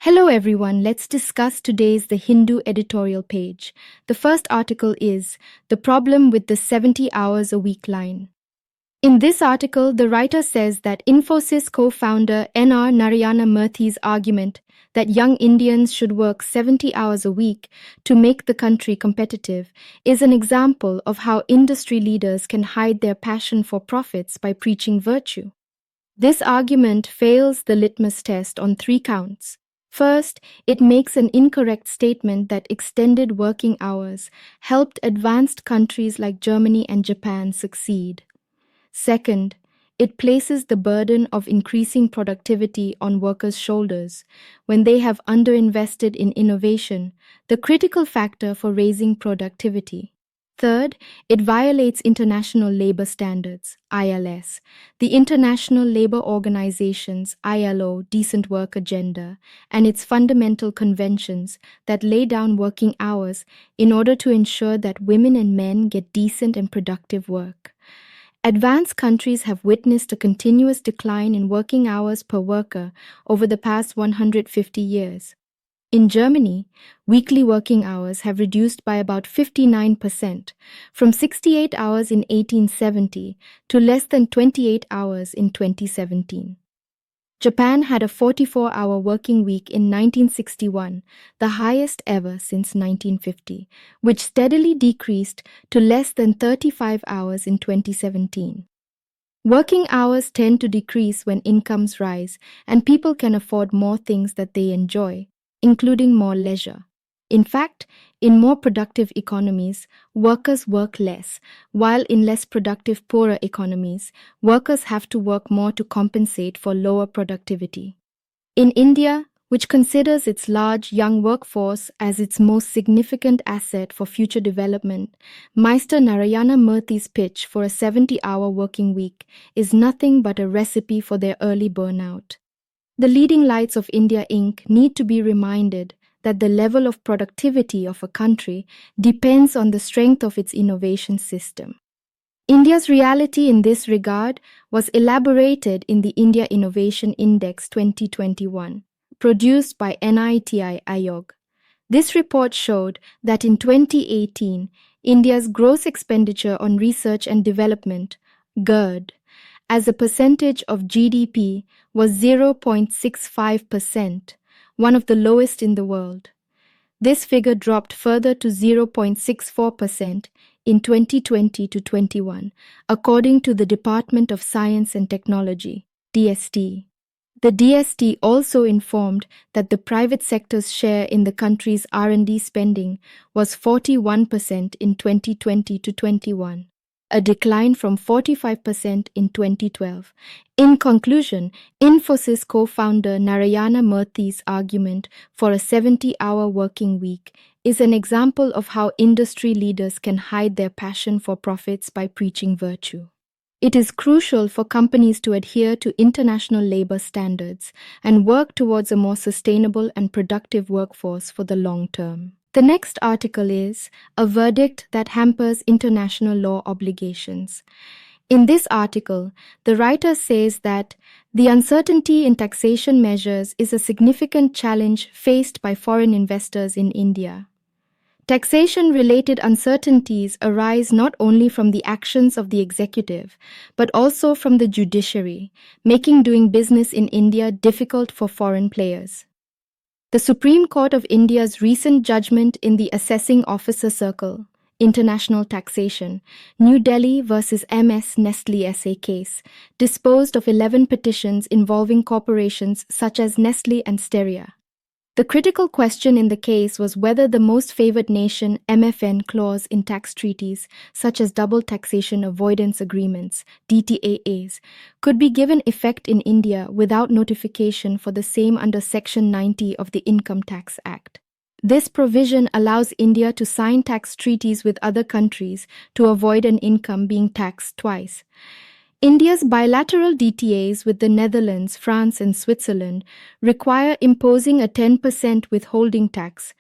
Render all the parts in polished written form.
Hello everyone, let's discuss today's The Hindu editorial page. The first article is The Problem with the 70 Hours a Week Line. In this article, the writer says that Infosys co-founder N.R. Narayana Murthy's argument that young Indians should work 70 hours a week to make the country competitive is an example of how industry leaders can hide their passion for profits by preaching virtue. This argument fails the litmus test on 3 counts. First, it makes an incorrect statement that extended working hours helped advanced countries like Germany and Japan succeed. Second, it places the burden of increasing productivity on workers' shoulders when they have underinvested in innovation, the critical factor for raising productivity. Third, it violates international labor standards, ILS, the International Labour Organization's ILO Decent Work Agenda, and its fundamental conventions that lay down working hours in order to ensure that women and men get decent and productive work. Advanced countries have witnessed a continuous decline in working hours per worker over the past 150 years. In Germany, weekly working hours have reduced by about 59%, from 68 hours in 1870 to less than 28 hours in 2017. Japan had a 44-hour working week in 1961, the highest ever since 1950, which steadily decreased to less than 35 hours in 2017. Working hours tend to decrease when incomes rise and people can afford more things that they enjoy, including more leisure. In fact, in more productive economies, workers work less, while in less productive poorer economies, workers have to work more to compensate for lower productivity. In India, which considers its large young workforce as its most significant asset for future development, Mr. Narayana Murthy's pitch for a 70-hour working week is nothing but a recipe for their early burnout. The leading lights of India Inc. need to be reminded that the level of productivity of a country depends on the strength of its innovation system. India's reality in this regard was elaborated in the India Innovation Index 2021, produced by NITI Aayog. This report showed that in 2018, India's gross expenditure on research and development, GERD, as a percentage of GDP was 0.65%, one of the lowest in the world. This figure dropped further to 0.64% in 2020 to 21, according to the Department of Science and Technology, DST. The DST also informed that the private sector's share in the country's R&D spending was 41% in 2020 to 21. A decline from 45% in 2012. In conclusion, Infosys co-founder Narayana Murthy's argument for a 70-hour working week is an example of how industry leaders can hide their passion for profits by preaching virtue. It is crucial for companies to adhere to international labor standards and work towards a more sustainable and productive workforce for the long term. The next article is A Verdict That Hampers International Law Obligations. In this article, the writer says that the uncertainty in taxation measures is a significant challenge faced by foreign investors in India. Taxation-related uncertainties arise not only from the actions of the executive, but also from the judiciary, making doing business in India difficult for foreign players. The Supreme Court of India's recent judgment in the Assessing Officer Circle, International Taxation, New Delhi versus MS Nestle SA case, disposed of 11 petitions involving corporations such as Nestle and Steria. The critical question in the case was whether the Most Favored Nation MFN clause in tax treaties, such as Double Taxation Avoidance Agreements, DTAAs, could be given effect in India without notification for the same under Section 90 of the Income Tax Act. This provision allows India to sign tax treaties with other countries to avoid an income being taxed twice. India's bilateral DTAs with the Netherlands, France, and Switzerland require imposing a 10% withholding tax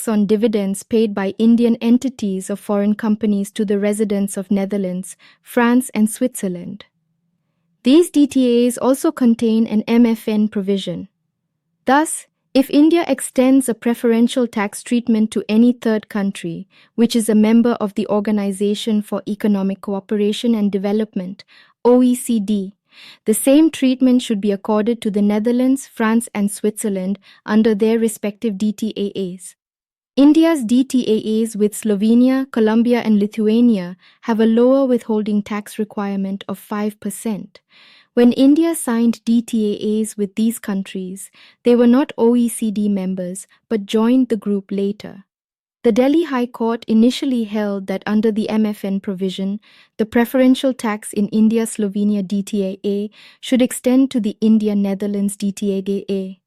on dividends paid by Indian entities of foreign companies to the residents of Netherlands, France, and Switzerland. These DTAs also contain an MFN provision. Thus, If India extends a preferential tax treatment to any third country, which is a member of the Organization for Economic Cooperation and Development, OECD, the same treatment should be accorded to the Netherlands, France, and Switzerland under their respective DTAAs. India's DTAAs with Slovenia, Colombia, and Lithuania have a lower withholding tax requirement of 5%. When India signed DTAAs with these countries, they were not OECD members but joined the group later. The Delhi High Court initially held that under the MFN provision, the preferential tax in India-Slovenia DTAA should extend to the India-Netherlands DTAA.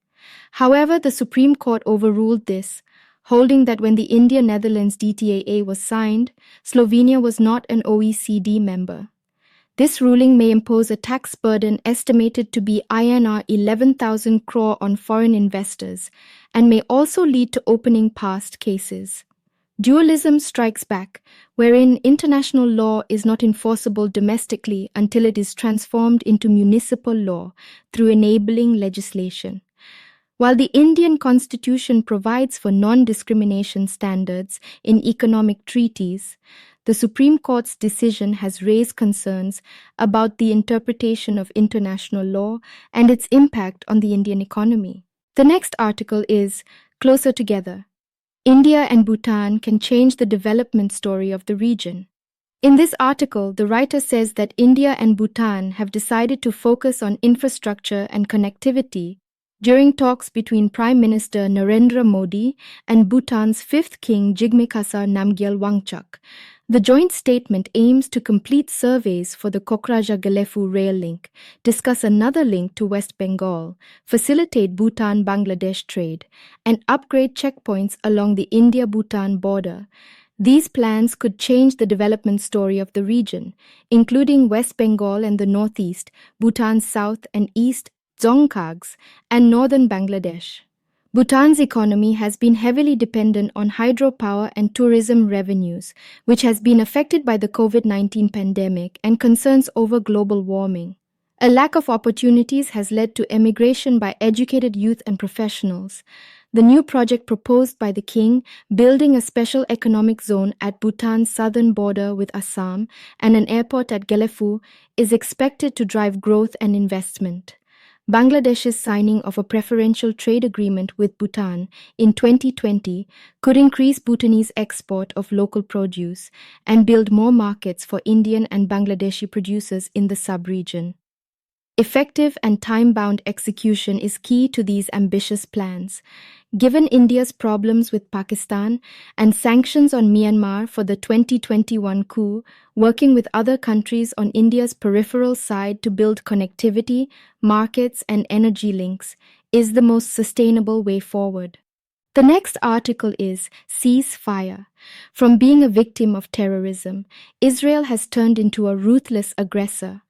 However, the Supreme Court overruled this, holding that when the India-Netherlands DTAA was signed, Slovenia was not an OECD member. This ruling may impose a tax burden estimated to be INR 11,000 crore on foreign investors and may also lead to opening past cases. Dualism strikes back, wherein international law is not enforceable domestically until it is transformed into municipal law through enabling legislation. While the Indian Constitution provides for non-discrimination standards in economic treaties, the Supreme Court's decision has raised concerns about the interpretation of international law and its impact on the Indian economy. The next article is Closer Together. India and Bhutan can change the development story of the region. In this article, the writer says that India and Bhutan have decided to focus on infrastructure and connectivity during talks between Prime Minister Narendra Modi and Bhutan's fifth king Jigme Khasar Namgyel Wangchuk. The joint statement aims to complete surveys for the Kokrajhar-Galefu rail link, discuss another link to West Bengal, facilitate Bhutan-Bangladesh trade, and upgrade checkpoints along the India-Bhutan border. These plans could change the development story of the region, including West Bengal and the northeast, Bhutan's south and east, Dzongkhags, and northern Bangladesh. Bhutan's economy has been heavily dependent on hydropower and tourism revenues, which has been affected by the COVID-19 pandemic and concerns over global warming. A lack of opportunities has led to emigration by educated youth and professionals. The new project proposed by the king, building a special economic zone at Bhutan's southern border with Assam and an airport at Galefu, is expected to drive growth and investment. Bangladesh's signing of a preferential trade agreement with Bhutan in 2020 could increase Bhutanese export of local produce and build more markets for Indian and Bangladeshi producers in the sub-region. Effective and time-bound execution is key to these ambitious plans. Given India's problems with Pakistan and sanctions on Myanmar for the 2021 coup, working with other countries on India's peripheral side to build connectivity, markets, and energy links is the most sustainable way forward. The next article is Cease Fire. From being a victim of terrorism, Israel has turned into a ruthless aggressor.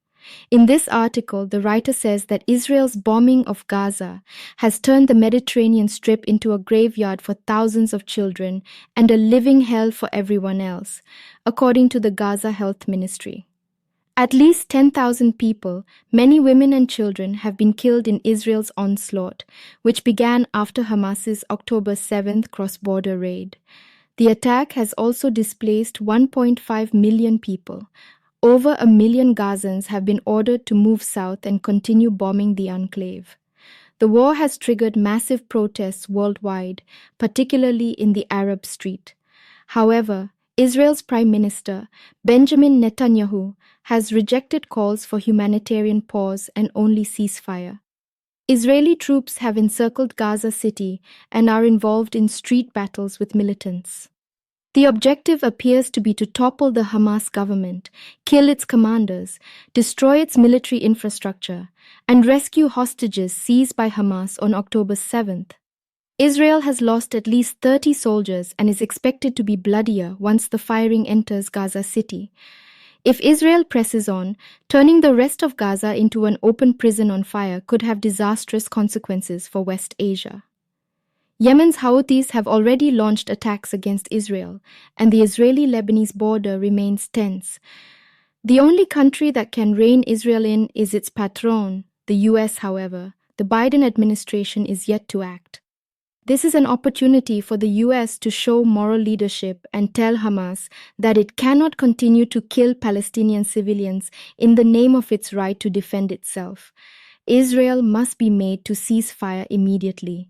In this article, the writer says that Israel's bombing of Gaza has turned the Mediterranean Strip into a graveyard for thousands of children and a living hell for everyone else, according to the Gaza Health Ministry. At least 10,000 people, many women and children, have been killed in Israel's onslaught, which began after Hamas's October 7th cross-border raid. The attack has also displaced 1.5 million people. Over 1 million Gazans have been ordered to move south and continue bombing the enclave. The war has triggered massive protests worldwide, particularly in the Arab street. However, Israel's Prime Minister, Benjamin Netanyahu, has rejected calls for humanitarian pause and only ceasefire. Israeli troops have encircled Gaza City and are involved in street battles with militants. The objective appears to be to topple the Hamas government, kill its commanders, destroy its military infrastructure, and rescue hostages seized by Hamas on October 7th. Israel has lost at least 30 soldiers and is expected to be bloodier once the firing enters Gaza City. If Israel presses on, turning the rest of Gaza into an open prison on fire could have disastrous consequences for West Asia. Yemen's Houthis have already launched attacks against Israel, and the Israeli-Lebanese border remains tense. The only country that can rein Israel in is its patron, the US, however. The Biden administration is yet to act. This is an opportunity for the US to show moral leadership and tell Hamas that it cannot continue to kill Palestinian civilians in the name of its right to defend itself. Israel must be made to cease fire immediately.